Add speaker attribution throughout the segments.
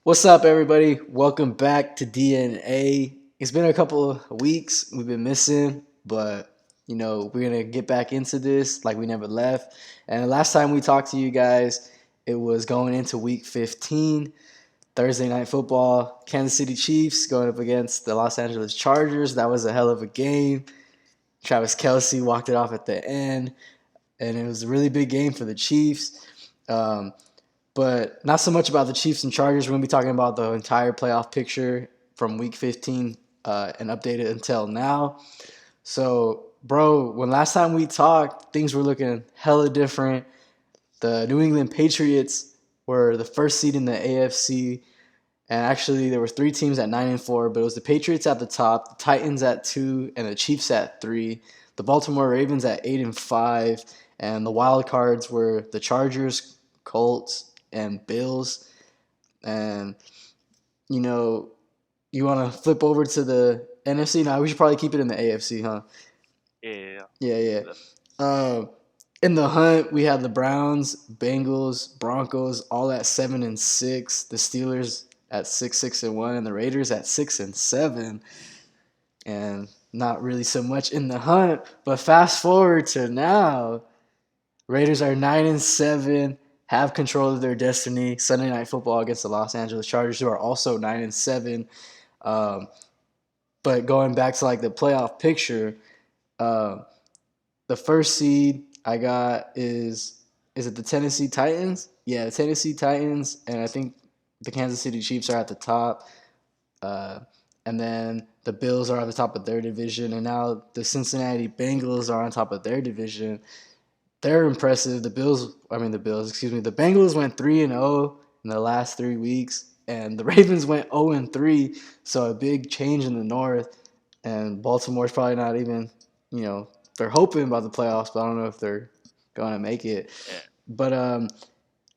Speaker 1: What's up, everybody? Welcome back to DNA. It's been a couple of weeks. We've been missing, but we're gonna get back into this like we never left. And the last time we talked to you guys, it was going into week 15, Thursday night football. Kansas City Chiefs going up against the Los Angeles Chargers. That was a hell of a game. Travis Kelce walked it off at the end, and it was a really big game for the Chiefs. Um, but not so much about the Chiefs and Chargers. We're going to be talking about the entire playoff picture from week 15 and updated until now. So, bro, when last time we talked, things were looking hella different. The New England Patriots were the first seed in the AFC. And actually, there were three teams at 9-4, but it was the Patriots at the top, the Titans at 2, and the Chiefs at 3. The Baltimore Ravens at 8-5, and the wild cards were the Chargers, Colts, and Bills. And you know, you want to flip over to the NFC? Now we should probably keep it in the AFC, huh?
Speaker 2: Yeah,
Speaker 1: Yeah, yeah.
Speaker 2: yeah.
Speaker 1: Uh, in the hunt, we had the Browns, Bengals, Broncos, all at 7-6. The Steelers at 6-1, and the Raiders at 6-7. And not really so much in the hunt. But fast forward to now, Raiders are 9-7, have control of their destiny. Sunday night football against the Los Angeles Chargers, who are also 9-7. Um, but going back to like the playoff picture, uh, the first seed I got is it the Tennessee Titans? Yeah, the Tennessee Titans, and I think the Kansas City Chiefs are at the top. Uh, and then the Bills are at the top of their division, and now the Cincinnati Bengals are on top of their division. They're impressive. The Bengals went 3-0 in the last 3 weeks, and the Ravens went 0-3. So a big change in the North, and Baltimore's probably not even, they're hoping about the playoffs, but I don't know if they're going to make it.
Speaker 2: Yeah.
Speaker 1: But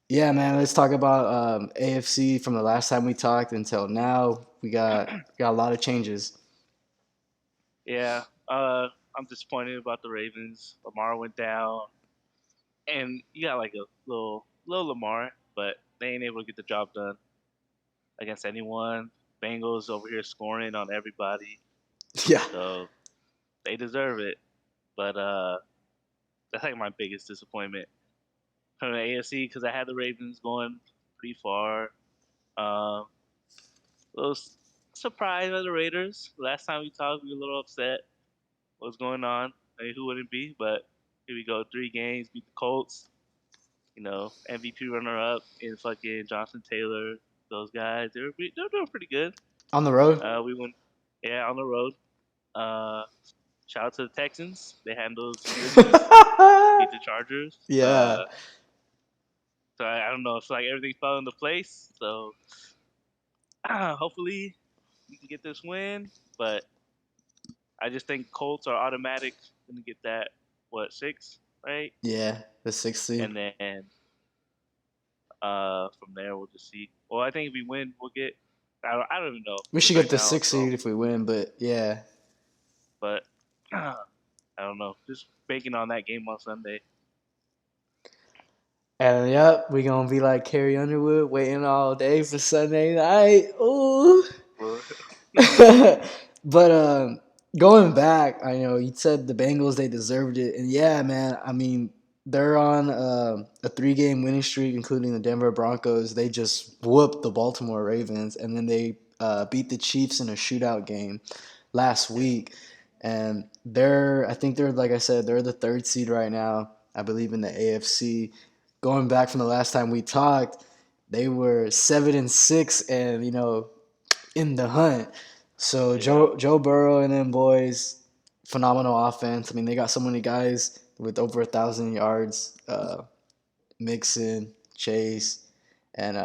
Speaker 1: yeah, man, let's talk about AFC from the last time we talked until now. We got a lot of changes.
Speaker 2: Yeah. I'm disappointed about the Ravens. Lamar went down, and you got like a little Lamar, but they ain't able to get the job done against anyone. Bengals over here scoring on everybody,
Speaker 1: Yeah.
Speaker 2: so they deserve it. But that's like my biggest disappointment from the AFC because I had the Ravens going pretty far. Um, a little surprised by the Raiders. Last time we talked, we were a little upset. What's going on? I mean, who wouldn't be? But here we go. 3 games, beat the Colts. MVP runner up in fucking Jonathan Taylor. Those guys, they're doing pretty good.
Speaker 1: On the road?
Speaker 2: We went, yeah, on the road. Uh, Shout out to the Texans. They handled some business. Beat the Chargers.
Speaker 1: Yeah.
Speaker 2: So I don't know. It's like everything fell into place. So hopefully we can get this win. But I just think Colts are automatic going to get that, what, 6, right?
Speaker 1: Yeah, the sixth seed.
Speaker 2: And then from there we'll just see. Well, I think if we win, we'll get. I don't even know
Speaker 1: We should
Speaker 2: because
Speaker 1: get
Speaker 2: right
Speaker 1: the
Speaker 2: now,
Speaker 1: sixth seed if we win, but yeah.
Speaker 2: but I don't know. Just banking on that game on Sunday.
Speaker 1: And yep, we gonna be like Carrie Underwood, waiting all day for Sunday night. Ooh. But going back, I know you said the Bengals they deserved it, and yeah, man. I mean, they're on a 3-game winning streak, including the Denver Broncos. They just whooped the Baltimore Ravens, and then they beat the Chiefs in a shootout game last week. And I think they're like I said, they're the third seed right now. I believe in the AFC. Going back from the last time we talked, they were 7-6, and in the hunt. So
Speaker 2: Yeah,
Speaker 1: Joe Burrow and them boys, phenomenal offense. I mean, they got so many guys with over 1,000 yards. Mixon, Chase, and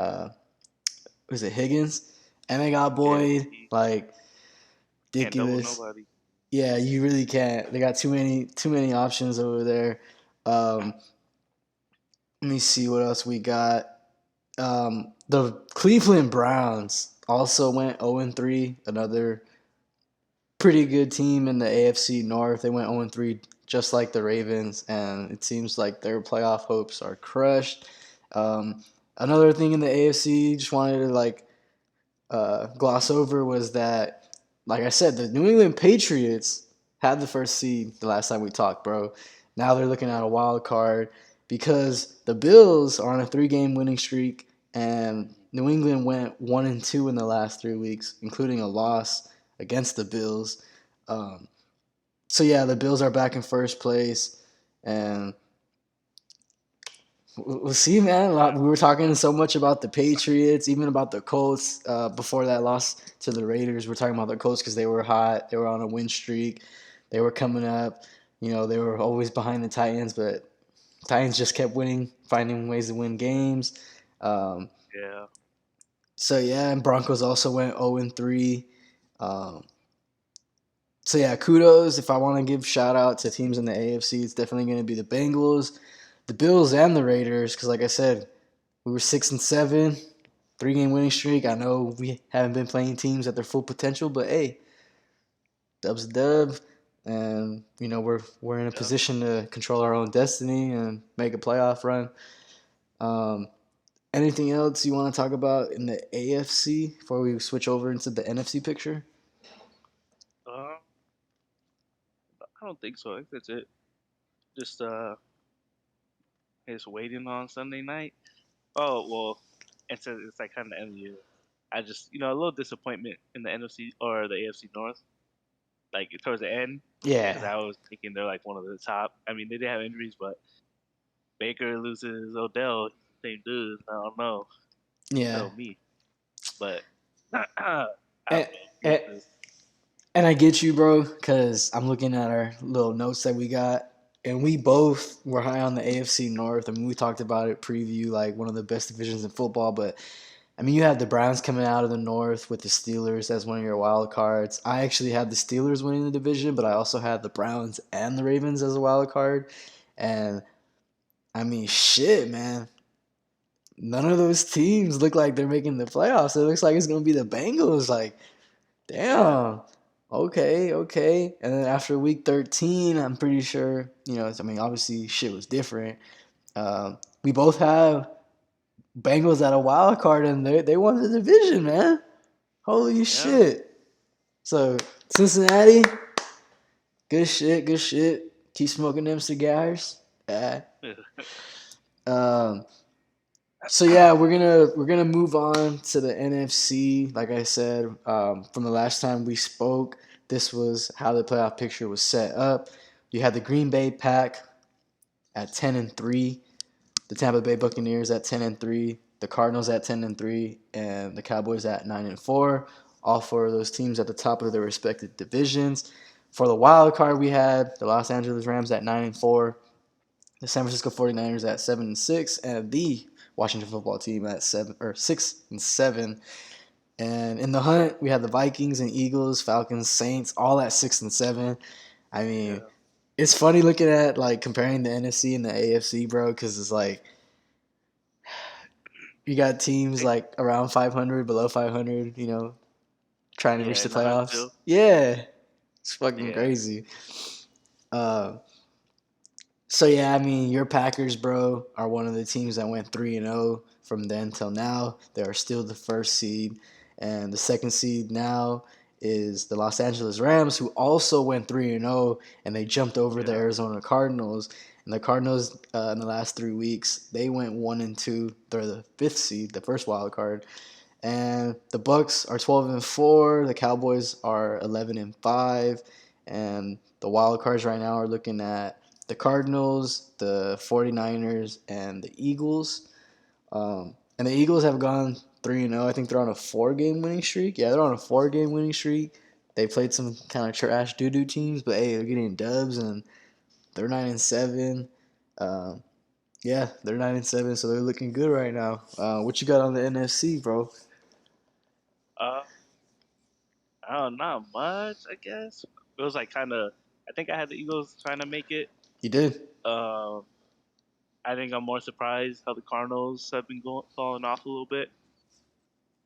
Speaker 1: was it Higgins? And they got
Speaker 2: yeah.
Speaker 1: Boyd. Like
Speaker 2: Can't double
Speaker 1: ridiculous.
Speaker 2: nobody.
Speaker 1: Yeah, you really can't. They got too many options over there. Um, Let me see what else we got. The Cleveland Browns also went 0-3. Another pretty good team in the AFC North. They went 0-3 just like the Ravens, and it seems like their playoff hopes are crushed. Another thing in the AFC, just wanted to like gloss over was that, like I said, the New England Patriots had the first seed the last time we talked, bro. Now they're looking at a wild card because the Bills are on a 3-game winning streak, and New England went 1-2 in the last 3 weeks, including a loss against the Bills. Um, so yeah, the Bills are back in first place, and we'll see, man. We were talking so much about the Patriots, even about the Colts before that loss to the Raiders. We're talking about the Colts because they were hot. They were on a win streak. They were coming up. You know, they were always behind the Titans, but Titans just kept winning, finding ways to win games. Um,
Speaker 2: Yeah.
Speaker 1: so yeah, and Broncos also went 0-3. Um, so yeah, kudos. If I want to give shout out to teams in the AFC, it's definitely going to be the Bengals, the Bills, and the Raiders. Because like I said, we were 6-7, 3-game winning streak. I know we haven't been playing teams at their full potential, but hey, dub's a dub, and you know we're in a
Speaker 2: Yeah.
Speaker 1: position to control our own destiny and make a playoff run. Um, Anything else you want to talk about in the AFC before we switch over into the NFC picture?
Speaker 2: Uh, I don't think so. I think that's it. Just just waiting on Sunday night. Oh well, it's like kind of end of the year. I just a little disappointment in the NFC or the AFC North, like towards the end, because
Speaker 1: Yeah,
Speaker 2: I was thinking they're like one of the top. I mean, they did have injuries, but Baker loses Odell, same dude. I don't know.
Speaker 1: yeah.
Speaker 2: Tell me, but I
Speaker 1: And,
Speaker 2: don't know.
Speaker 1: and, and I get you, bro, because I'm looking at our little notes that we got, and we both were high on the AFC North. I mean, we talked about it preview, like one of the best divisions in football, but I mean, you have the Browns coming out of the North with the Steelers as one of your wild cards. I actually had the Steelers winning the division, but I also had the Browns and the Ravens as a wild card. And I mean, shit, man. None of those teams look like they're making the playoffs. It looks like it's going to be the Bengals. Like,
Speaker 2: Yeah,
Speaker 1: damn. Okay, okay. And then after week 13, I'm pretty sure, I mean, obviously shit was different. We both have Bengals at a wild card, and they won the division, man. Holy
Speaker 2: yeah.
Speaker 1: shit. So, Cincinnati, good shit, good shit. Keep smoking them cigars. Yeah. Um, so yeah, we're gonna move on to the NFC. Like I said, from the last time we spoke, this was how the playoff picture was set up. You had the Green Bay Pack at 10-3, the Tampa Bay Buccaneers at 10-3, the Cardinals at 10-3, and the Cowboys at 9-4. All four of those teams at the top of their respective divisions. For the wild card, we had the Los Angeles Rams at 9-4, the San Francisco 49ers at 7-6, and the Washington football team at 6-7. And in the hunt, we had the Vikings and Eagles, Falcons, Saints, all at 6-7. I mean,
Speaker 2: Yeah.
Speaker 1: it's funny looking at like comparing the NFC and the AFC, bro, because it's like you got teams
Speaker 2: It,
Speaker 1: like around 500, below 500, trying to reach
Speaker 2: yeah,
Speaker 1: the
Speaker 2: in the hunt
Speaker 1: playoffs.
Speaker 2: still.
Speaker 1: Yeah, it's fucking
Speaker 2: Yeah.
Speaker 1: crazy. Uh, so yeah, I mean, your Packers, bro, are one of the teams that went 3-0 from then till now. They are still the first seed, and the second seed now is the Los Angeles Rams, who also went 3-0, and they jumped over the
Speaker 2: Yeah.
Speaker 1: Arizona Cardinals. And the Cardinals, in the last 3 weeks, they went 1-2. They're the fifth seed, the first wild card. And the Bucks are 12-4. The Cowboys are 11-5. And the wild cards right now are looking at the Cardinals, the 49ers, and the Eagles. And the Eagles have gone 3-0. I think they're on a 4-game winning streak. Yeah, they're on a 4-game winning streak. They played some kind of trash doo doo teams, but hey, they're getting dubs and they're 9-7. Um, yeah, they're 9-7, so they're looking good right now. What you got on the NFC, bro?
Speaker 2: Uh, I don't know, not much. I guess it was like kind of. I think I had the Eagles trying to make it.
Speaker 1: You did.
Speaker 2: Um, I think I'm more surprised how the Cardinals have been falling off a little bit,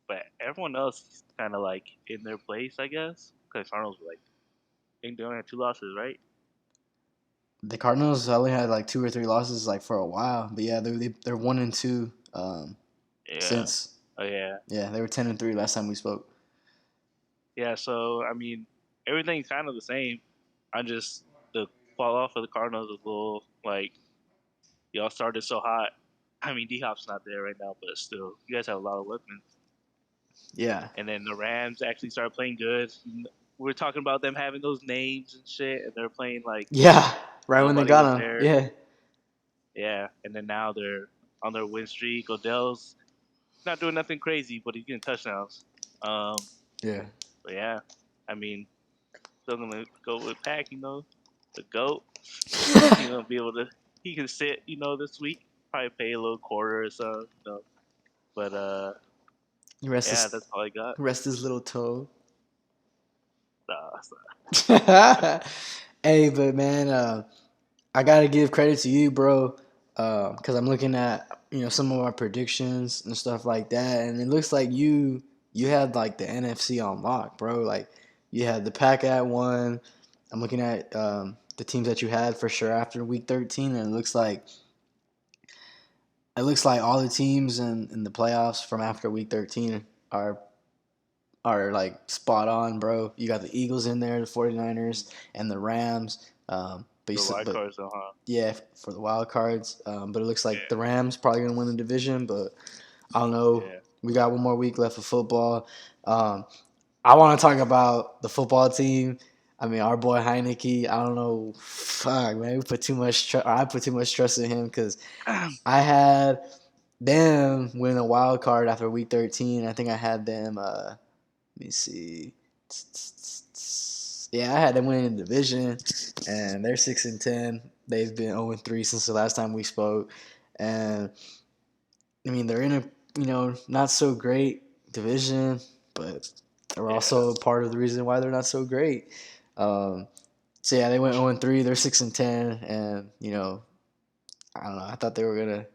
Speaker 2: but everyone else is kind of like in their place, I guess. Because Cardinals were like, I think they only had 2 losses, right?
Speaker 1: The Cardinals only had like 2 or 3 losses like for a while, but yeah, they're 1-2
Speaker 2: Yeah.
Speaker 1: since.
Speaker 2: Oh yeah,
Speaker 1: Yeah, they were 10-3 last time we spoke.
Speaker 2: yeah. So I mean, everything's kind of the same. I just the fall off of the Cardinals is a little like y'all started so hot. I mean, D Hop's not there right now, but still, you guys have a lot of weapons.
Speaker 1: Yeah.
Speaker 2: And then the Rams actually started playing good. We're talking about them having those names and shit, and they're playing like
Speaker 1: Yeah. Right when they
Speaker 2: nobody
Speaker 1: got
Speaker 2: was
Speaker 1: him.
Speaker 2: there.
Speaker 1: Yeah.
Speaker 2: Yeah, and then now they're on their win streak. Odell's not doing nothing crazy, but he's getting touchdowns. Um,
Speaker 1: Yeah.
Speaker 2: but yeah, I mean, still gonna go with Pack. The goat. He's gonna be able to. He can sit. This week. Probably pay a little quarter or so. But
Speaker 1: Rest
Speaker 2: yeah,
Speaker 1: his
Speaker 2: that's all I got.
Speaker 1: rest his little toe.
Speaker 2: So,
Speaker 1: Hey, but man, I gotta give credit to you, bro, because I'm looking at some of our predictions and stuff like that, and it looks like you had like the NFC on lock, bro. Like you had the Pack at one. I'm looking at the teams that you had for sure after Week 13, and it looks like all the teams in the playoffs from after Week 13 are like spot on, bro. You got the Eagles in there, the 49ers, and the Rams.
Speaker 2: the wild
Speaker 1: But
Speaker 2: cards, though, huh?
Speaker 1: yeah, for the wild cards. But it looks like the
Speaker 2: Yeah,
Speaker 1: Rams probably gonna win the division. But I don't know.
Speaker 2: yeah.
Speaker 1: We got one more week left of football. Um, I want to talk about the football team. I mean, our boy Heineke. I don't know. Fuck, man. I put too much trust in him because I had them win a wild card after week 13. I think I had them. Let me see. Yeah, I had them winning the division, and they're 6-10. They've been 0-3 since the last time we spoke, and I mean they're in a not so great division, but they're
Speaker 2: Yeah.
Speaker 1: also part of the reason why they're not so great. Um, so yeah, they went 0-3. They're 6-10, and I don't know. I thought they were gonna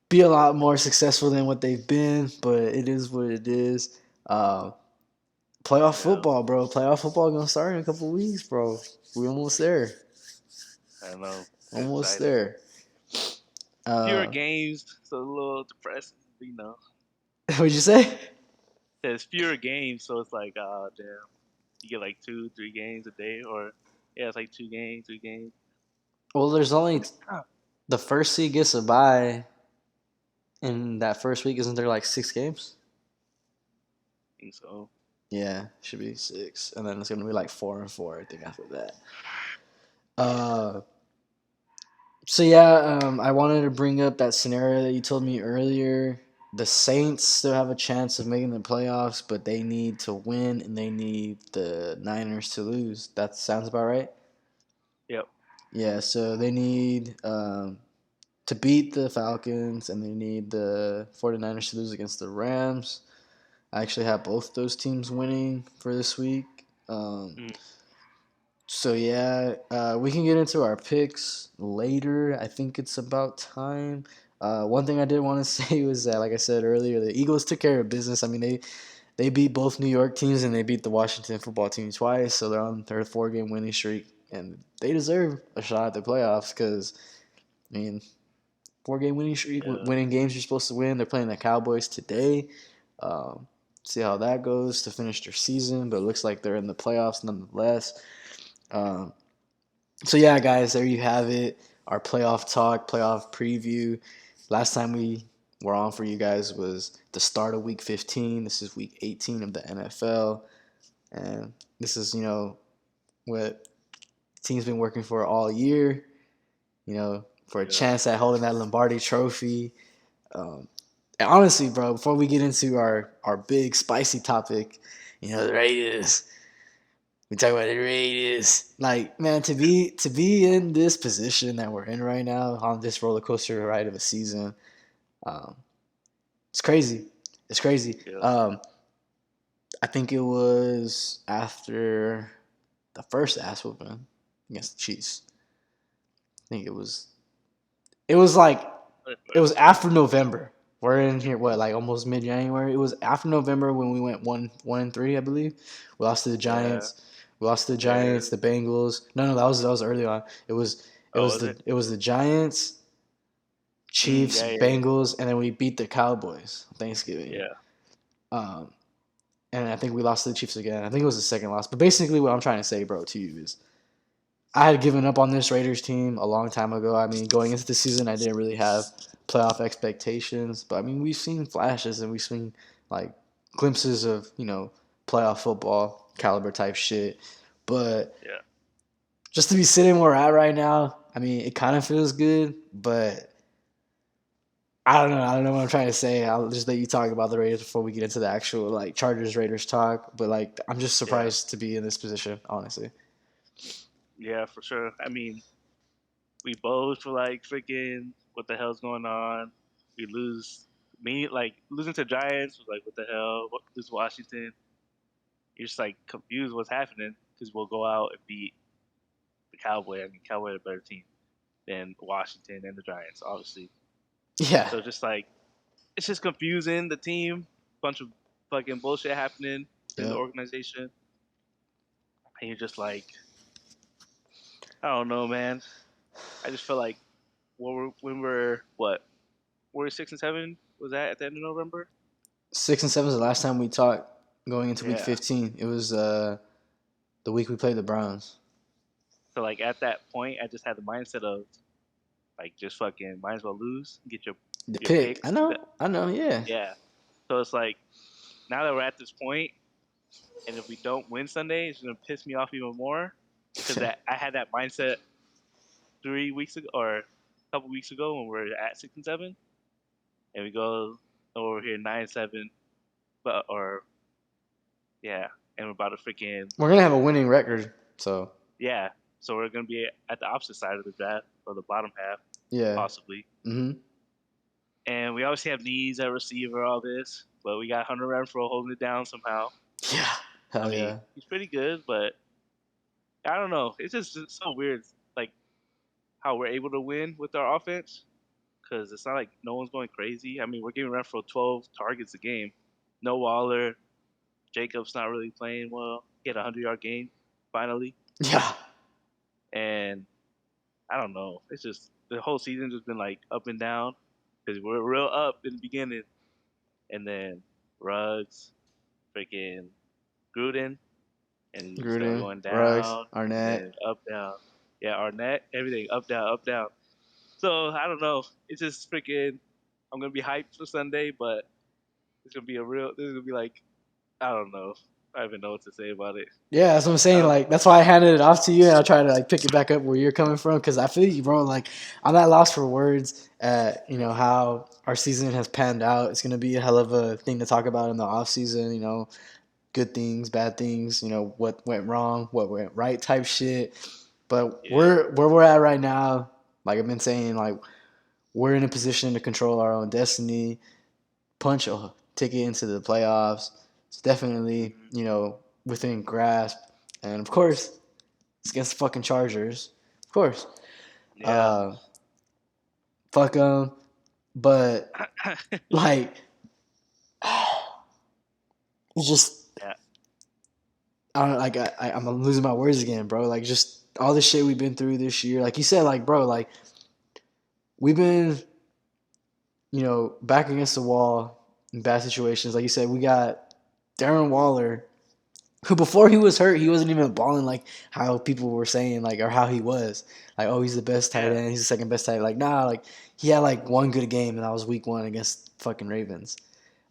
Speaker 1: be a lot more successful than what they've been, but it is what it is. Um, Playoff
Speaker 2: Yeah.
Speaker 1: football, bro. Playoff football gonna start in a couple weeks, bro. We almost there.
Speaker 2: I don't know. It's
Speaker 1: Almost
Speaker 2: exciting.
Speaker 1: there.
Speaker 2: Fewer
Speaker 1: Uh,
Speaker 2: games, so a little depressing.
Speaker 1: what'd you say?
Speaker 2: There's fewer games, so it's like, oh damn, you get like 2, 3 games a day, or yeah, it's like 2 games, 3 games.
Speaker 1: Well, there's only
Speaker 2: I
Speaker 1: the first seed gets a bye in that first week. Isn't there like 6 games?
Speaker 2: think so.
Speaker 1: Yeah, should be 6, and then it's gonna be like 4-4. I think after that.
Speaker 2: Yeah.
Speaker 1: Uh, so yeah, I wanted to bring up that scenario that you told me earlier. The Saints still have a chance of making the playoffs, but they need to win and they need the Niners to lose. That sounds about right.
Speaker 2: Yep.
Speaker 1: Yeah, so they need to beat the Falcons and they need the 49ers to lose against the Rams. I actually have both those teams winning for this week. Um,
Speaker 2: Mm,
Speaker 1: so yeah, we can get into our picks later. I think it's about time. One thing I did want to say was that, like I said earlier, the Eagles took care of business. I mean, they beat both New York teams and they beat the Washington football team twice, so they're on their 4-game winning streak, and they deserve a shot at the playoffs because, I mean, 4-game winning streak,
Speaker 2: yeah.
Speaker 1: winning games you're supposed to win. They're playing the Cowboys today. Um, see how that goes to finish their season, but it looks like they're in the playoffs nonetheless. Um, so yeah, guys, there you have it. Our playoff talk, playoff preview. Last time we were on for you guys was the start of week 15. This is week 18 of the NFL. And this is, what the team's been working for all year, for a
Speaker 2: Yep.
Speaker 1: chance at holding that Lombardi trophy. And honestly, bro, before we get into our big spicy topic, the Raiders. We talk about the Raiders. Like, man, to be in this position that we're in right now on this roller coaster ride of a season, um, it's crazy. It's crazy.
Speaker 2: Yep.
Speaker 1: I think it was after the first ass whooping against the Chiefs. I think it was like it was after November. We're in here like almost mid January. It was after November when we went 1-3, I believe. We lost to the
Speaker 2: Yeah.
Speaker 1: Giants. We lost to the
Speaker 2: Yeah.
Speaker 1: Giants, the Bengals. No, that was early on. It was
Speaker 2: Oh, was it?
Speaker 1: the Giants, Chiefs,
Speaker 2: Yeah, yeah,
Speaker 1: Bengals, and then we beat the Cowboys on Thanksgiving.
Speaker 2: yeah,
Speaker 1: Um, and I think we lost to the Chiefs again. I think it was the second loss. But basically, what I'm trying to say, bro, to you is I had given up on this Raiders team a long time ago. I mean, going into the season, I didn't really have playoff expectations. But I mean, we've seen flashes and we've seen like glimpses of, playoff football caliber type shit. But
Speaker 2: yeah,
Speaker 1: just to be sitting where we're at right now, I mean, it kind of feels good, but I don't know. I don't know what I'm trying to say. I'll just let you talk about the Raiders before we get into the actual like Chargers Raiders talk. But like, I'm just
Speaker 2: yeah,
Speaker 1: surprised to be in this position, honestly.
Speaker 2: yeah, for sure. I mean, we both were like, freaking, what the hell's going on? We lose. Me, like, losing to Giants was like, what the hell? What, this Washington? You're just like confused what's happening because we'll go out and beat the Cowboy. I mean, Cowboy are a better team than Washington and the Giants, obviously.
Speaker 1: Yeah.
Speaker 2: So just like, it's just confusing. The team, bunch of fucking bullshit happening within the
Speaker 1: Yep.
Speaker 2: organization. And you're just like, I don't know, man. I just feel like when we're what? We're 6-7. Was that at the end of November?
Speaker 1: 6-7 is the last time we talked going into week
Speaker 2: Yeah.
Speaker 1: 15. It was the week we played the Browns.
Speaker 2: So like at that point, I just had the mindset of like just fucking might as well lose, get
Speaker 1: The
Speaker 2: your
Speaker 1: pick.
Speaker 2: picks.
Speaker 1: I know, yeah.
Speaker 2: Yeah. So it's like now that we're at this point, and if we don't win Sunday, it's gonna piss me off even more because that I had that mindset 3 weeks ago or a couple weeks ago when we are at 6-7, and we go over here 9-7, but or yeah, and we're about to freaking
Speaker 1: We're gonna have a winning record, so
Speaker 2: yeah. So we're gonna be at the opposite side of the draft or the bottom half
Speaker 1: yeah.
Speaker 2: possibly,
Speaker 1: Mm-hmm.
Speaker 2: and we obviously have needs at receiver, all this, but we got Hunter Renfro holding it down somehow.
Speaker 1: Yeah.
Speaker 2: I
Speaker 1: Hell
Speaker 2: mean,
Speaker 1: yeah.
Speaker 2: he's pretty good, but I don't know. It's so weird, like how we're able to win with our offense because it's not like no one's going crazy. I mean, we're giving Renfro 12 targets a game. No Waller. Jacobs not really playing well. He had a 100-yard game finally,
Speaker 1: Yeah.
Speaker 2: and I don't know. It's just the whole season just been like up and down because we're real up in the beginning, and then Ruggs, freaking Gruden, and you start
Speaker 1: Gruden,
Speaker 2: going
Speaker 1: Ruggs,
Speaker 2: down, and
Speaker 1: Arnett.
Speaker 2: then up down. Yeah, Arnett, everything up down, up down. So I don't know. It's just freaking. I'm gonna be hyped for Sunday, but it's gonna be a real. This is gonna be like I don't know. I don't even know what to say about it.
Speaker 1: Yeah, that's what I'm
Speaker 2: I
Speaker 1: saying.
Speaker 2: don't.
Speaker 1: Like, that's why I handed it off to you, and I'll try to like pick it back up where you're coming from, because I feel you, bro. Like, I'm at loss for words at how our season has panned out. It's gonna be a hell of a thing to talk about in the off season. Good things, bad things. What went wrong, what went right, type shit. But
Speaker 2: Yeah,
Speaker 1: where we're at right now, like I've been saying, like we're in a position to control our own destiny, punch a ticket into the playoffs. It's definitely,
Speaker 2: hmm
Speaker 1: within grasp. And of course, it's against the fucking Chargers. Of course.
Speaker 2: yeah,
Speaker 1: Uh, Fuck them. But, like, it's just,
Speaker 2: yeah,
Speaker 1: I don't like, I'm losing my words again, bro. Like, just all the shit we've been through this year. Like you said, like, bro, like, we've been, back against the wall in bad situations. Like you said, we got Darren Waller, who before he was hurt, he wasn't even balling like how people were saying, like, or how he was. Like, oh, he's the best tight
Speaker 2: yeah,
Speaker 1: end, he's the second best tight end. Like, nah, like he had like one good game, and that was week one against fucking Ravens.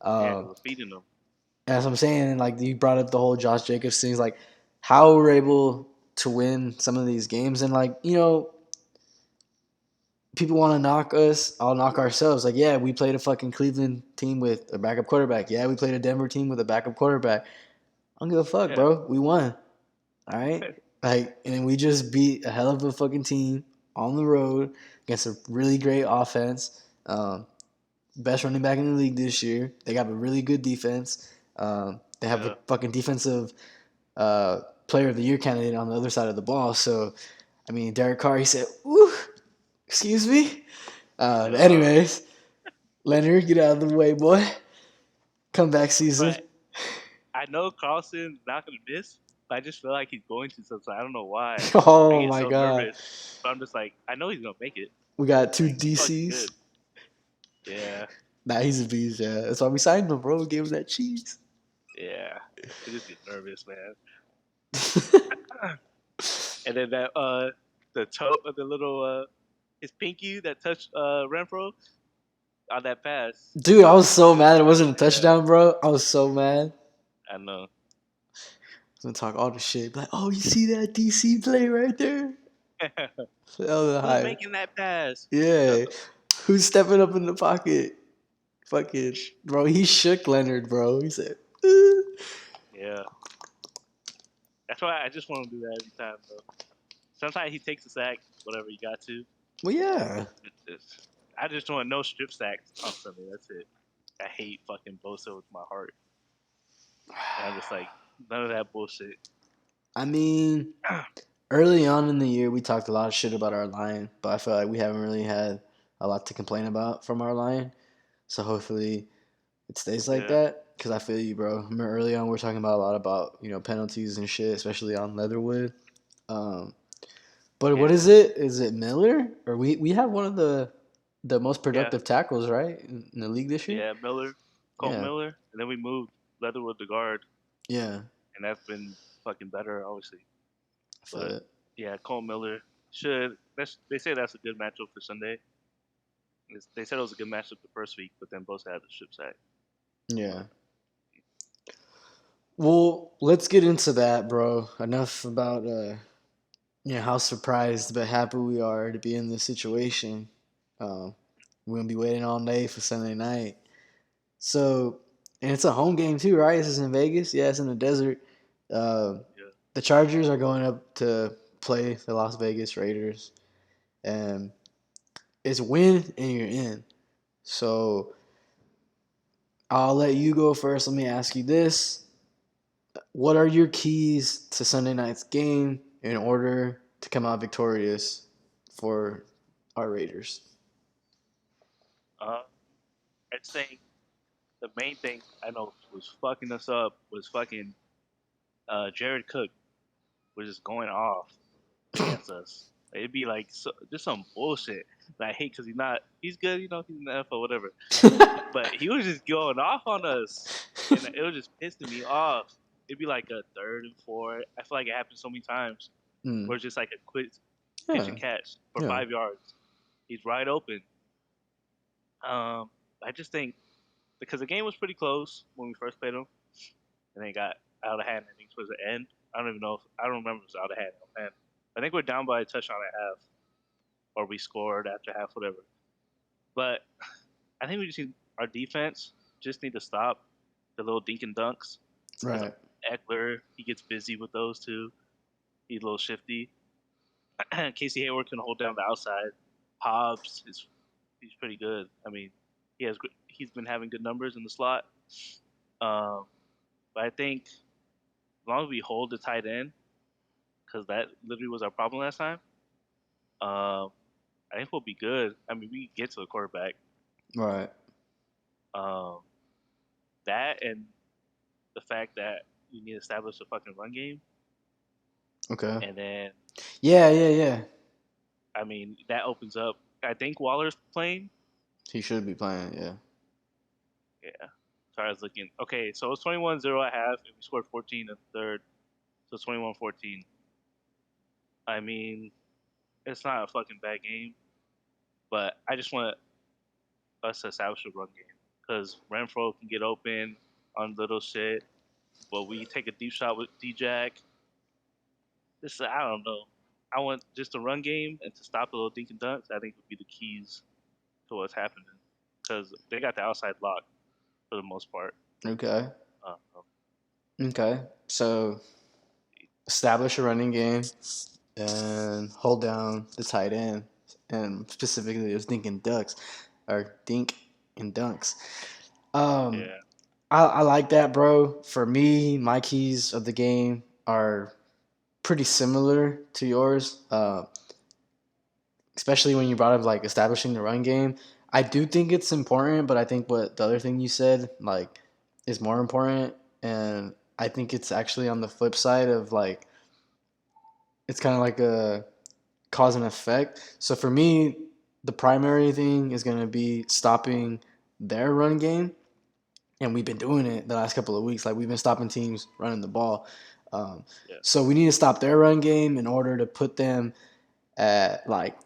Speaker 2: yeah. Because
Speaker 1: Um,
Speaker 2: we're feeding them.
Speaker 1: and that's what I'm saying. And like you brought up the whole Josh Jacobs things, like how we're able to win some of these games, and like people want to knock us, I'll knock ourselves. Like, yeah, we played a fucking Cleveland team with a backup quarterback. Yeah, we played a Denver team with a backup quarterback. I don't give a fuck,
Speaker 2: Yeah,
Speaker 1: bro. We won. All right. Like, and we just beat a hell of a fucking team on the road against a really great offense. Best running back in the league this year. They got a really good defense. They have a
Speaker 2: yeah,
Speaker 1: fucking defensive player of the year candidate on the other side of the ball. So, I mean, Derek Carr, he said, "Ooh, excuse me."
Speaker 2: yeah.
Speaker 1: Anyways, Leonard, get out of the way, boy. Comeback season.
Speaker 2: But I know Carlson's not gonna miss. But I just feel like he's going to. So I don't know why. I
Speaker 1: Oh
Speaker 2: get
Speaker 1: my
Speaker 2: so
Speaker 1: god.
Speaker 2: nervous. But I'm just like, I know he's gonna make it.
Speaker 1: We got two
Speaker 2: Like he's fucking
Speaker 1: DCs.
Speaker 2: good. Yeah,
Speaker 1: Nah, he's a beast, yeah. That's why we signed him, bro. Gave him that cheese.
Speaker 2: yeah. I just get nervous, man. And then the toe, the little his pinky that touched Renfro on that pass.
Speaker 1: Dude, I was so mad it wasn't a
Speaker 2: Yeah,
Speaker 1: touchdown, bro. I was so mad.
Speaker 2: I know.
Speaker 1: I was gonna talk all the shit. Like, oh, you see that DC play right there? That was a
Speaker 2: Who's
Speaker 1: high.
Speaker 2: making that pass? Shut
Speaker 1: Yeah.
Speaker 2: the.
Speaker 1: Who's stepping up in the pocket? Fucking bro, he shook Leonard, bro. He said,
Speaker 2: Yeah, that's why I just want to do that every time, though. Sometimes he takes a sack, whatever he got to.
Speaker 1: well, yeah.
Speaker 2: I just want no strip sacks on Sunday. That's it. I hate fucking Bosa with my heart. And I'm just like, none of that bullshit.
Speaker 1: I mean, early on in the year, we talked a lot of shit about our line, but I feel like we haven't really had a lot to complain about from our line. So hopefully it stays like
Speaker 2: Yeah,
Speaker 1: that. Cause I feel you, bro. Remember early on we were talking about a lot about penalties and shit, especially on Leatherwood. Um, but what
Speaker 2: yeah,
Speaker 1: is it? Is it Miller or we have one of the most
Speaker 2: yeah,
Speaker 1: productive tackles right in the league this year?
Speaker 2: yeah. Miller, Colt
Speaker 1: Yeah,
Speaker 2: Miller, and then we moved Leatherwood to guard,
Speaker 1: yeah.
Speaker 2: and that's been fucking better, obviously.
Speaker 1: I feel
Speaker 2: But
Speaker 1: it.
Speaker 2: yeah, Colt Miller should. They say that's a good matchup for Sunday. They said it was a good matchup the first week, but then both had the strip sack.
Speaker 1: Yeah.
Speaker 2: But
Speaker 1: Well, let's get into that, bro. Enough about how surprised but happy we are to be in this situation. Um, we're gonna be waiting all day for Sunday night. So, and it's a home game too, right? This is in Vegas. Yeah, it's in the desert. Uh,
Speaker 2: yeah,
Speaker 1: the Chargers are going up to play the Las Vegas Raiders, and it's win and you're in. So I'll let you go first. Let me ask you this: what are your keys to Sunday night's game in order to come out victorious for our Raiders?
Speaker 2: uh, I'd say the main thing I know was fucking us up was fucking Jared Cook was just going off against us. It'd be like just some bullshit that I hate because he's good, he's in the NFL, whatever. But he was just going off on us, and it was just pissing me off. It'd be like a 3rd and 4. I feel like it happened so many times
Speaker 1: Hmm.
Speaker 2: where it's just like a quick pitch
Speaker 1: Yeah.
Speaker 2: and catch for
Speaker 1: Yeah.
Speaker 2: 5 yards. He's wide open. I just think because the game was pretty close when we first played him, and then it got out of hand. I think towards the end. I don't remember if it was out of hand. I think we're down by a touchdown at half, or we scored after half, whatever. But I think we just need our defense just need to stop the little dink and dunks because
Speaker 1: Right.
Speaker 2: Eckler he gets busy with those too. He's a little shifty. Casey Hayward can hold down the outside. Hobbs is he's pretty good. I mean, he's been having good numbers in the slot. Um, but I think as long as we hold the tight end, because that literally was our problem last time. Um, I think we'll be good. I mean, we get to the quarterback.
Speaker 1: Right.
Speaker 2: Um, that and the fact that you need to establish a fucking run game,
Speaker 1: Okay.
Speaker 2: and then
Speaker 1: Yeah, yeah, yeah.
Speaker 2: I mean that opens up. I think Waller's playing.
Speaker 1: He should be playing. Yeah.
Speaker 2: Yeah. So I was looking. Okay, so it's 21-0 at half, and we scored 14 in the third. So it's 21-14. I mean, it's not a fucking bad game, but I just want us to establish a run game because Renfro can get open on little shit, but we take a deep shot with D-Jack. This I don't know. I want just a run game and to stop the little dink and dunks. I think would be the keys to what's happening because they got the outside lock for the most part.
Speaker 1: Okay.
Speaker 2: Uh,
Speaker 1: Okay. So establish a running game and hold down the tight end, and specifically it was Dink and Ducks, or Dink and Dunks. Um,
Speaker 2: yeah,
Speaker 1: I like that, bro. For me, my keys of the game are pretty similar to yours. Especially when you brought up like establishing the run game. I do think it's important, but I think what the other thing you said like is more important, and I think it's actually on the flip side of like it's kind of like a cause and effect. So for me, the primary thing is going to be stopping their run game, and we've been doing it the last couple of weeks. Like we've been stopping teams running the ball. Um,
Speaker 2: Yeah.
Speaker 1: so we need to stop their run game in order to put them at like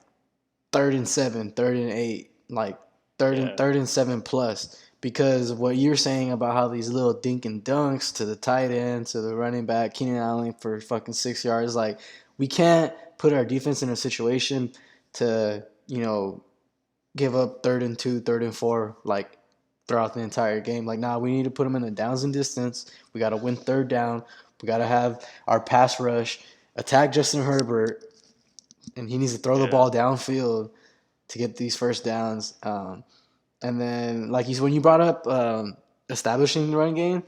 Speaker 1: 3rd and 7, 3rd and 8, like
Speaker 2: Yeah.
Speaker 1: 3rd and 7 plus. Because what you're saying about how these little dink and dunks to the tight end, to the running back, Keenan Allen for fucking 6 yards, like we can't put our defense in a situation to, give up 3rd and 2, 3rd and 4, like throughout the entire game. Like, nah, we need to put them in the downs and distance. We got to win third down. We got to have our pass rush attack Justin Herbert, and he needs to throw the
Speaker 2: Yeah.
Speaker 1: ball downfield to get these first downs. And then, like when you brought up establishing the run game,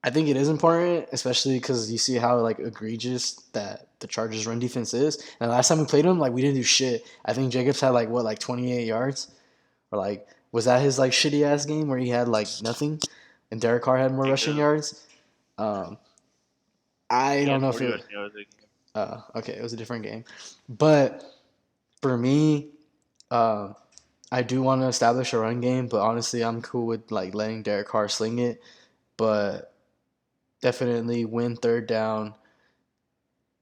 Speaker 1: I think it is important, especially because you see how like egregious that the Chargers' run defense is. And last time we played them, like we didn't do shit. I think Jacobs had like what, like 28 yards, or like was that his like shitty ass game where he had like nothing, and Derek Carr had more
Speaker 2: I think
Speaker 1: rushing yards. Um, I
Speaker 2: he
Speaker 1: don't
Speaker 2: had
Speaker 1: know if
Speaker 2: 40
Speaker 1: it.
Speaker 2: rushing yards that game.
Speaker 1: Okay, it was a different game, but for me, uh, I do want to establish a run game. But honestly, I'm cool with like letting Derek Carr sling it. But definitely win third down,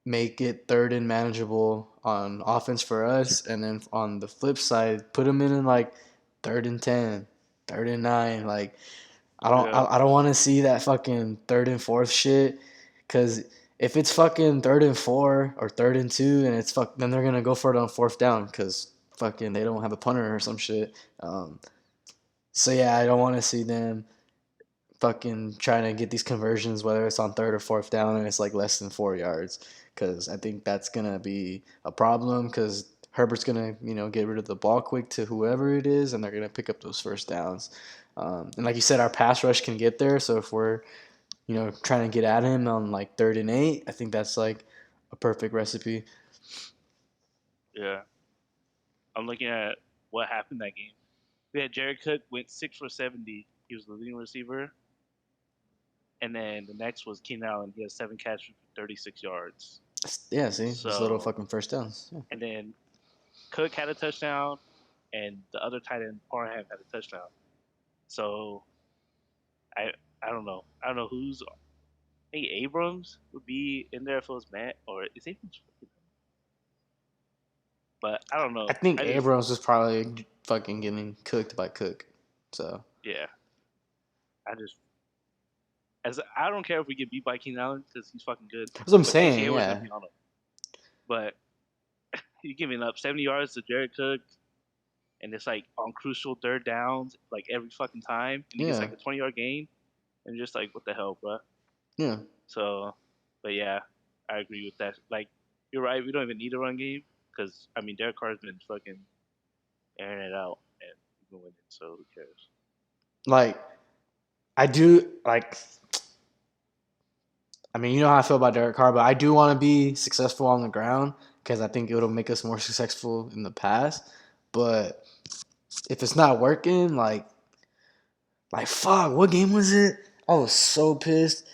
Speaker 1: make it third and manageable on offense for us, and then on the flip side, put them in like 3rd and 10, 3rd and 9. Like
Speaker 2: Yeah.
Speaker 1: I don't want to see that fucking 3rd and 4 shit, because if it's fucking 3rd and 4 or 3rd and 2, and then they're gonna go for it on fourth down because fucking they don't have a punter or some shit. So yeah, I don't want to see them fucking trying to get these conversions, whether it's on third or fourth down, and it's like less than 4 yards, because I think that's gonna be a problem. Because Herbert's gonna get rid of the ball quick to whoever it is, and they're gonna pick up those first downs. And like you said, our pass rush can get there. So if we're trying to get at him on like 3rd and 8, I think that's like a perfect recipe.
Speaker 2: Yeah. I'm looking at what happened that game. We had Jared Cook went 6 for 70. He was the leading receiver. And then the next was Keenan Allen. He had 7 catches for 36 yards.
Speaker 1: Yeah, see, just little
Speaker 2: So,
Speaker 1: fucking first downs. Yeah.
Speaker 2: and then Cook had a touchdown, and the other tight end Parham had a touchdown. So I I don't know. I don't know who's. I think Abrams would be in there if it was Matt, or is Abrams? But I don't
Speaker 1: I
Speaker 2: know.
Speaker 1: think
Speaker 2: I just
Speaker 1: Abrams was probably fucking getting cooked by Cook. So
Speaker 2: yeah. I just as I don't care if we get beat by Keenan Allen because he's fucking good.
Speaker 1: that's what I'm
Speaker 2: But Casey
Speaker 1: saying.
Speaker 2: Hayward's gonna
Speaker 1: Yeah,
Speaker 2: be on him. But you're giving up 70 yards to Jared Cook, and it's like on crucial third downs, like every fucking time, and he gets
Speaker 1: yeah,
Speaker 2: like a 20-yard gain, and you're just like, what the hell, bro?
Speaker 1: yeah.
Speaker 2: So, but yeah, I agree with that. Like, you're right. We don't even need a run game because I mean, Derek Carr's been fucking airing it out, and we've been winning. So who cares?
Speaker 1: Like I do like. I mean, you know how I feel about Derek Carr, but I do want to be successful on the ground because I think it'll make us more successful in the past. But if it's not working, like fuck, what game was it? I was so pissed.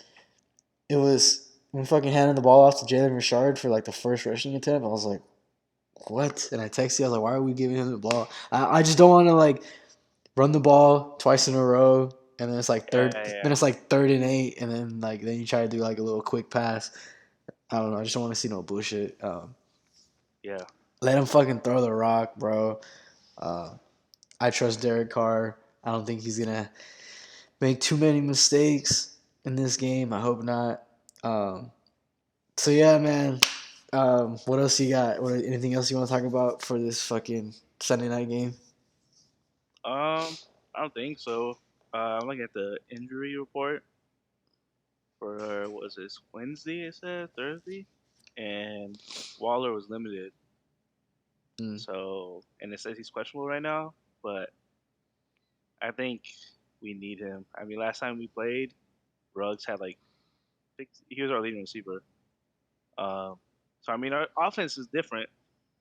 Speaker 1: It was when fucking handed the ball off to Jalen Richard for like the first rushing attempt. I was like, what? And I texted you. I was like, why are we giving him the ball? I just don't want to like run the ball twice in a row, and then it's like third.
Speaker 2: Yeah, yeah,
Speaker 1: Then it's like 3rd and 8, and then you try to do like a little quick pass. I don't know. I just don't want to see no bullshit.
Speaker 2: yeah.
Speaker 1: Let him fucking throw the rock, bro. Uh, I trust Derek Carr. I don't think he's gonna make too many mistakes in this game. I hope not. So yeah, man. What else you got? Anything else you want to talk about for this fucking Sunday night game?
Speaker 2: I don't think so. I'm looking at the injury report for what was this Wednesday? It said Thursday, and Waller was limited.
Speaker 1: Mm.
Speaker 2: So, and it says he's questionable right now, but I think we need him. I mean, last time we played, Ruggs had like he was our leading receiver. Um, so I mean, our offense is different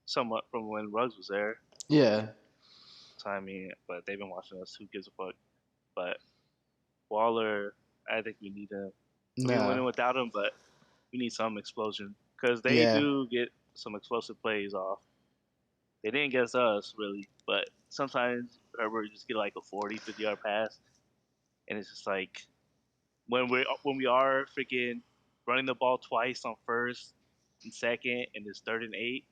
Speaker 2: somewhat from when Ruggs was there.
Speaker 1: Yeah.
Speaker 2: So I mean, but they've been watching us. Who gives a fuck? But Waller, I think we need him. We've been
Speaker 1: Nah.
Speaker 2: winning without him, but we need some explosion because they
Speaker 1: Yeah.
Speaker 2: do get some explosive plays off. They didn't get us really, but sometimes Herbert just get like a 40, 50 yard pass, and it's just like when we are freaking running the ball twice on first and second, and it's 3rd and 8,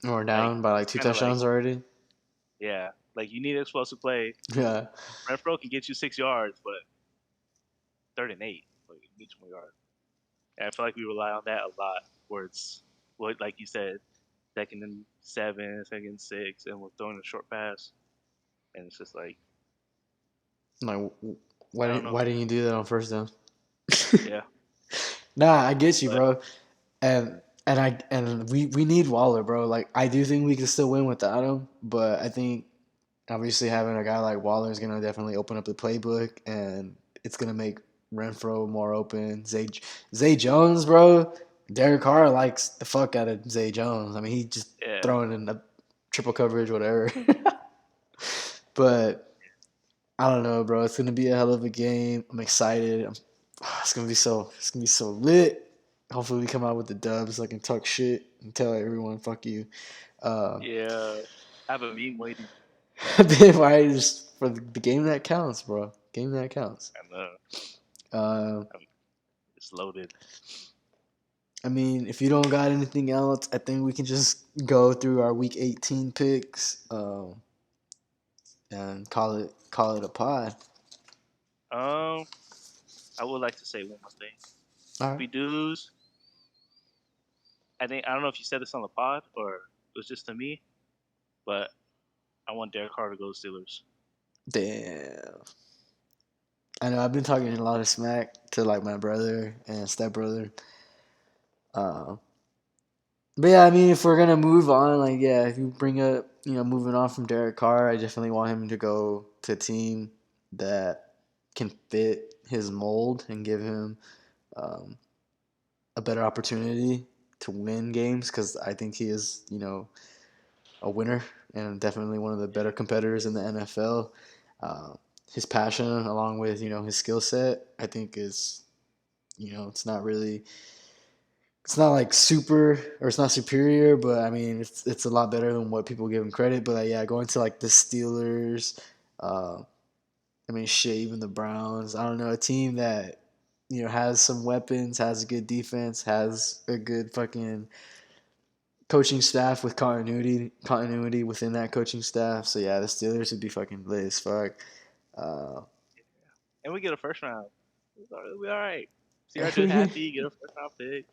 Speaker 1: We're
Speaker 2: like
Speaker 1: down by like two
Speaker 2: kind of like
Speaker 1: touchdowns already.
Speaker 2: yeah, like you need an explosive play.
Speaker 1: Yeah.
Speaker 2: Renfro can get you 6 yards, but 3rd and 8, like you need 2 more yards. And I feel like we rely on that a lot, where it's what like you said, 2nd and 7, 2nd and 6, and we're throwing a short pass, and it's just like
Speaker 1: Like,
Speaker 2: I don't know.
Speaker 1: why didn't you do that on first down?
Speaker 2: Yeah,
Speaker 1: Nah, I get you,
Speaker 2: but
Speaker 1: bro. And we need Waller, bro. Like I do think we can still win without him, but I think obviously having a guy like Waller is gonna definitely open up the playbook, and it's gonna make Renfro more open. Zay Jones, bro. Derek Carr likes the fuck out of Zay Jones. I mean, he just
Speaker 2: yeah,
Speaker 1: throwing in the triple coverage, whatever. But I don't know, bro. It's gonna be a hell of a game. I'm excited. It's gonna be so lit. Hopefully we come out with the dubs. So I can talk shit and tell everyone fuck you. Um,
Speaker 2: yeah. I have a meme waiting.
Speaker 1: Big Fighters for the game that counts, bro. Game that counts.
Speaker 2: And
Speaker 1: Uh,
Speaker 2: it's loaded.
Speaker 1: I mean, if you don't got anything else, I think we can just go through our Week 18 picks and call it a pod.
Speaker 2: Um, I would like to say one more thing.
Speaker 1: All
Speaker 2: If
Speaker 1: right.
Speaker 2: we do, I don't know if you said this on the pod or it was just to me, but I want Derek Carr to go to Steelers.
Speaker 1: Damn. I know I've been talking a lot of smack to like my brother and stepbrother. Uh, but yeah, I mean, if we're gonna move on, like yeah, if you bring up, moving on from Derek Carr, I definitely want him to go to a team that can fit his mold and give him um, a better opportunity to win games because I think he is, a winner and definitely one of the better competitors in the NFL. Uh, his passion, along with his skill set, I think is it's not really it's not like super or it's not superior, but I mean it's a lot better than what people give him credit. But yeah, going to like the Steelers, uh, I mean shit, even the Browns. I don't know, a team that has some weapons, has a good defense, has a good fucking coaching staff with continuity within that coaching staff. So yeah, the Steelers would be fucking lit as fuck. Uh,
Speaker 2: And we get a first round. It'll be all right. See our dude
Speaker 1: we
Speaker 2: happy, get a first round pick.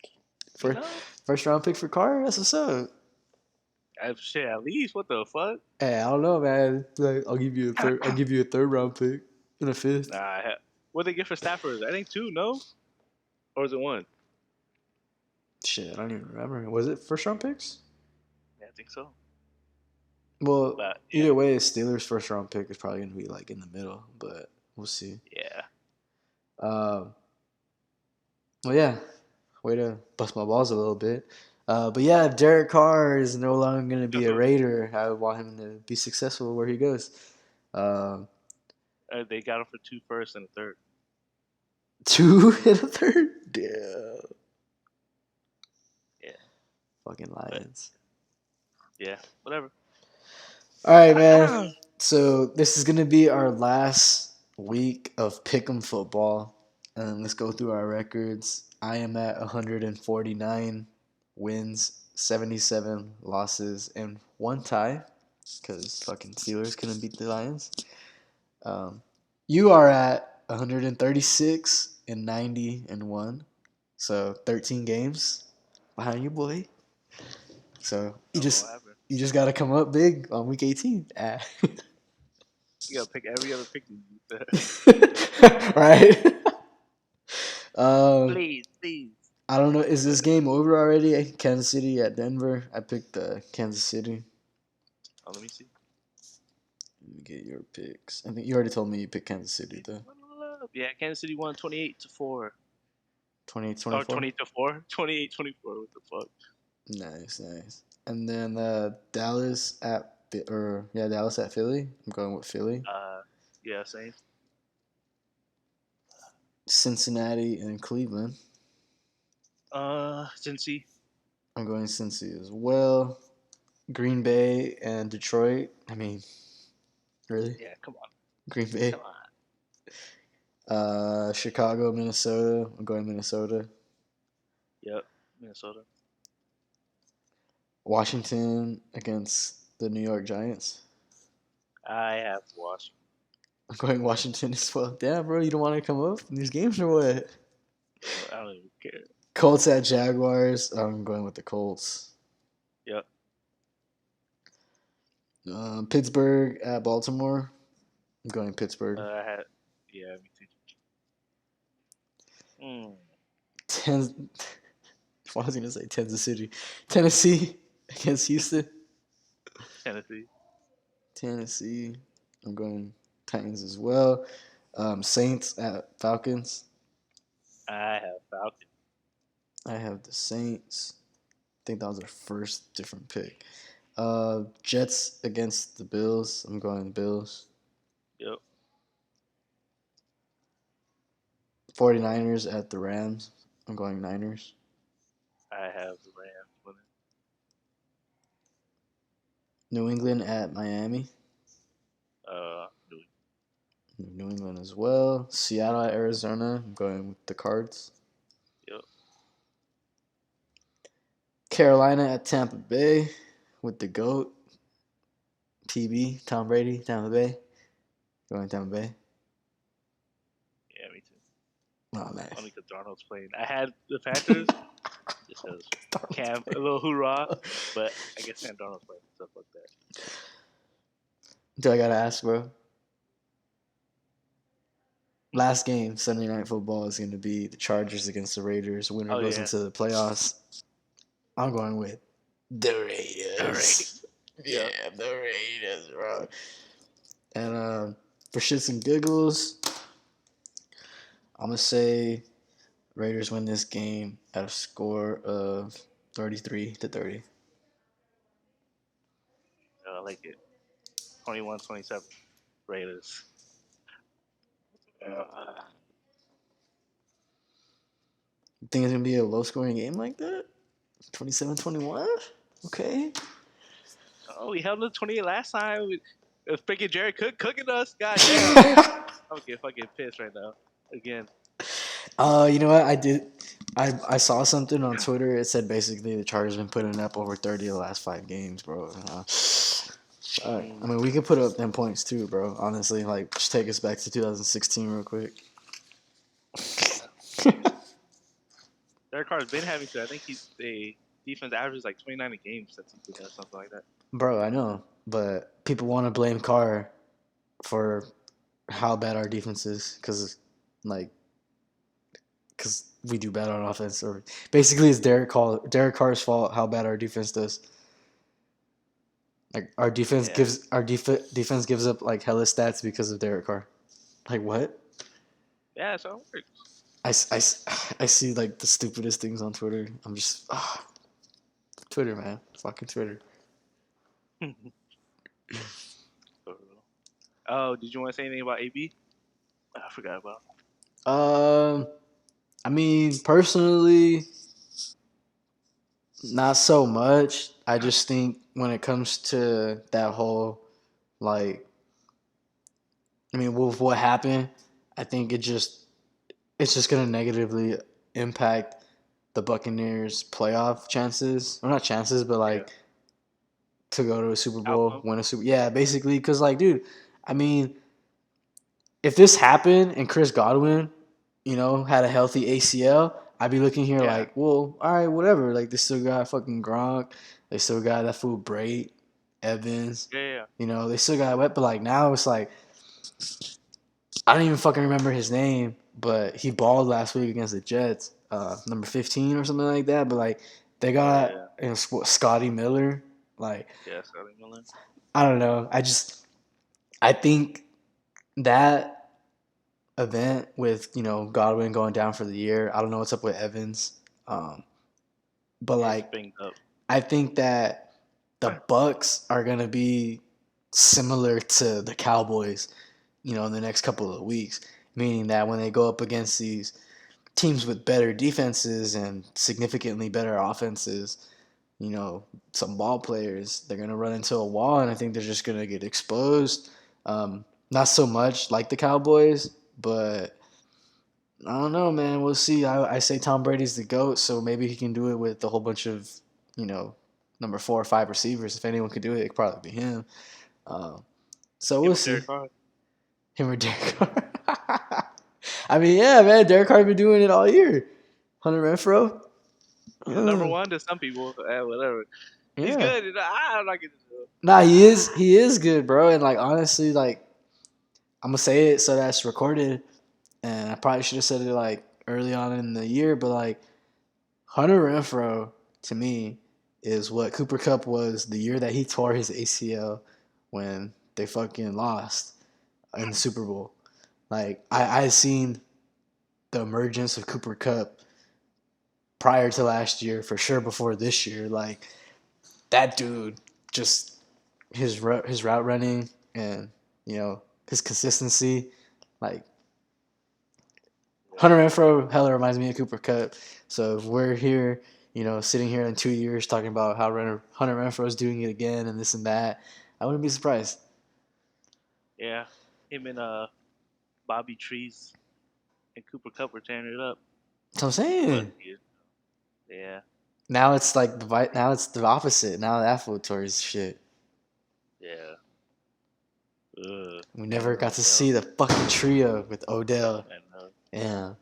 Speaker 2: You
Speaker 1: for
Speaker 2: know,
Speaker 1: first round pick for Carr. That's what's up.
Speaker 2: shit. At least what the fuck?
Speaker 1: Hey, I don't know, man. Like, I'll give you a third. I'll give you a third round pick and a fifth.
Speaker 2: Nah. What they get for Stafford? I think two. No, or is it one?
Speaker 1: Shit, I don't even remember. Was it first round picks?
Speaker 2: Yeah, I think so.
Speaker 1: Well,
Speaker 2: But yeah,
Speaker 1: either way, Steelers' first round pick is probably gonna be like in the middle, but we'll see.
Speaker 2: yeah.
Speaker 1: Uh, well, yeah, way to bust my balls a little bit. But yeah, if Derek Carr is no longer going to be a Raider, I would want him to be successful where he goes. Uh,
Speaker 2: They got him for two first and a third.
Speaker 1: two and a third? Damn.
Speaker 2: Yeah,
Speaker 1: Fucking
Speaker 2: but
Speaker 1: Lions.
Speaker 2: yeah, whatever.
Speaker 1: All right, man. So this is going to be our last week of Pick'em football. And let's go through our records. I am at 149 wins, 77 losses, and one tie because fucking Steelers couldn't beat the Lions. You are at 136 and 90 and 1. So 13 games behind you, boy. So
Speaker 2: I don't know what happened.
Speaker 1: you just got to come up big on week 18.
Speaker 2: You gotta pick every other pick.
Speaker 1: Right? Um,
Speaker 2: Please, please.
Speaker 1: I don't know. Is this game over already? Kansas City at Denver. I picked Kansas City.
Speaker 2: Oh, let me see.
Speaker 1: Let me get your picks. I think you already told me you picked Kansas City though.
Speaker 2: Yeah, Kansas City won 28-4.
Speaker 1: 28
Speaker 2: Or
Speaker 1: 24.
Speaker 2: 28-4. 28-24. What the fuck?
Speaker 1: Nice, nice. And then Dallas at Dallas at Philly. I'm going with Philly.
Speaker 2: Yeah, same.
Speaker 1: Cincinnati and Cleveland.
Speaker 2: Cincy.
Speaker 1: I'm going Cincy as well. Green Bay and Detroit. I mean, really?
Speaker 2: Yeah, come on,
Speaker 1: Green Bay.
Speaker 2: come on.
Speaker 1: Chicago, Minnesota. I'm going Minnesota.
Speaker 2: Yep, Minnesota.
Speaker 1: Washington against the New York Giants.
Speaker 2: I have Washington.
Speaker 1: I'm going Washington as well. Damn, bro, you don't want to come up in these games or what?
Speaker 2: Bro, I don't even care.
Speaker 1: Colts at Jaguars. I'm going with the Colts.
Speaker 2: Yep.
Speaker 1: Pittsburgh at Baltimore. I'm going Pittsburgh.
Speaker 2: I had. Yeah, me too. Mm,
Speaker 1: Ten. What was I gonna say? Kansas City, Tennessee against Houston.
Speaker 2: Tennessee.
Speaker 1: Tennessee. I'm going Titans as well. Saints at Falcons.
Speaker 2: I have Falcons.
Speaker 1: I have the Saints. I think that was our first different pick. Jets against the Bills. I'm going Bills.
Speaker 2: Yep.
Speaker 1: 49ers at the Rams. I'm going Niners.
Speaker 2: I have the Rams winning.
Speaker 1: New England at Miami.
Speaker 2: New
Speaker 1: New England as well. Seattle at Arizona. I'm going with the Cards.
Speaker 2: Yep.
Speaker 1: Carolina at Tampa Bay with the GOAT. TB, Tom Brady, Tampa Bay. Going Tampa Bay.
Speaker 2: Yeah, me too.
Speaker 1: Oh, nice.
Speaker 2: Only because Darnold's playing. I had the Panthers. Just because Cam, a little hoorah. But I guess Sam Darnold's playing stuff like that.
Speaker 1: Do I gotta ask, bro? Last game, Sunday Night Football, is going to be the Chargers against the Raiders. Winner
Speaker 2: Oh,
Speaker 1: goes
Speaker 2: yeah.
Speaker 1: into the playoffs. I'm going with the Raiders.
Speaker 2: Yeah.
Speaker 1: Yeah, the Raiders, bro. And for shits and giggles, I'm going to say Raiders win this game at a score of 33-30.
Speaker 2: I like it. 21-27. Raiders.
Speaker 1: You think it's going to be a low-scoring game like that? 27-21? Okay.
Speaker 2: Oh, we held them to 28 last time. If freaking Jared Cook cooking us, goddamn. I'm getting fucking pissed right now. Again.
Speaker 1: You know what? I saw something on Twitter. It said basically the Chargers been putting up over 30 the last 5 games, bro. I mean, we could put up them points too, bro. Honestly, like, just take us back to 2016 real quick.
Speaker 2: Derek Carr's been having to. I think the defense averages like 29 a game since he's been there, something like that.
Speaker 1: Bro, I know, but people want to blame Carr for how bad our defense is because we do bad on offense. Or basically, it's Derek Carr's fault how bad our defense does. Like our defense defense gives up like hella stats because of Derek Carr. Like what?
Speaker 2: Yeah, that's how it works.
Speaker 1: I see like the stupidest things on Twitter. I'm just Twitter, man, fucking Twitter.
Speaker 2: Oh, did you want to say anything about AB? I forgot about.
Speaker 1: I mean, personally, not so much. I just think when it comes to that whole, like, I mean, with what happened, I think it's just gonna negatively impact the Buccaneers' playoff chances, or not chances, but like to go to a Super Bowl,
Speaker 2: Outcome?
Speaker 1: win a Super. Yeah, basically, because like, dude, I mean, if this happened and Chris Godwin, had a healthy ACL, I'd be looking here
Speaker 2: Yeah.
Speaker 1: like, well, all right, whatever. Like, they still got fucking Gronk. They still got that fool Brait, Evans.
Speaker 2: Yeah.
Speaker 1: They still got wet. But, like, now it's like, I don't even fucking remember his name, but he balled last week against the Jets, number 15 or something like that. But, like, they got Scotty Miller. Like,
Speaker 2: Yeah, Scotty Miller.
Speaker 1: I don't know. I think that event with Godwin going down for the year. I don't know what's up with Evans, but like I think that the Bucks are gonna be similar to the Cowboys, in the next couple of weeks. Meaning that when they go up against these teams with better defenses and significantly better offenses, you know, some ball players. They're gonna run into a wall, and I think they're just gonna get exposed. Not so much like the Cowboys, but I don't know, man. We'll see. I say Tom Brady's the GOAT, so maybe he can do it with a whole bunch of, you know, number 4 or 5 receivers. If anyone could do it, it'd probably be him. Um, so
Speaker 2: Him
Speaker 1: we'll
Speaker 2: or
Speaker 1: see.
Speaker 2: Derek Carr.
Speaker 1: Him or Derek Carr. I mean, yeah, man. Derek Carr been doing it all year. Hunter Renfro.
Speaker 2: He's number
Speaker 1: Uh,
Speaker 2: one to some people. Whatever. He's
Speaker 1: yeah.
Speaker 2: good. I'm not gonna do it.
Speaker 1: Nah, he is. He is good, bro. And like honestly, like I'm gonna say it so that's recorded. And I probably should have said it like early on in the year, but like Hunter Renfro to me is what Cooper Cup was the year that he tore his ACL when they fucking lost in the Super Bowl. Like I seen the emergence of Cooper Cup prior to last year for sure before this year. Like that dude just his route running and you know his consistency like Hunter Renfro hella reminds me of Cooper Cup. So if we're here, you know, sitting here in 2 years talking about how Hunter Renfro is doing it again and this and that, I wouldn't be surprised.
Speaker 2: Yeah, him and Bobby Trees and Cooper Cup were tearing it up.
Speaker 1: That's what I'm
Speaker 2: But
Speaker 1: saying.
Speaker 2: yeah,
Speaker 1: Now it's like now it's the opposite. Now the Affle tours shit.
Speaker 2: yeah. Ugh.
Speaker 1: We never got to
Speaker 2: Odell.
Speaker 1: see the fucking trio with Odell.
Speaker 2: I know.
Speaker 1: Yeah.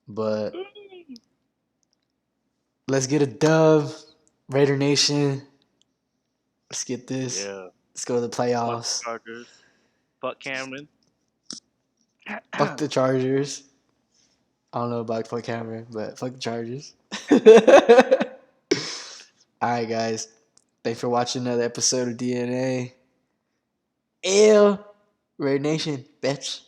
Speaker 1: But let's get a dub. Raider Nation. Let's get this.
Speaker 2: Yeah.
Speaker 1: Let's go to the
Speaker 2: Fuck the
Speaker 1: playoffs.
Speaker 2: Chargers. Fuck Cameron.
Speaker 1: Fuck the Chargers. I don't know about fuck Cameron, but fuck the Chargers. All right, guys. Thanks for watching another episode of DNA. Raider Nation, bitch.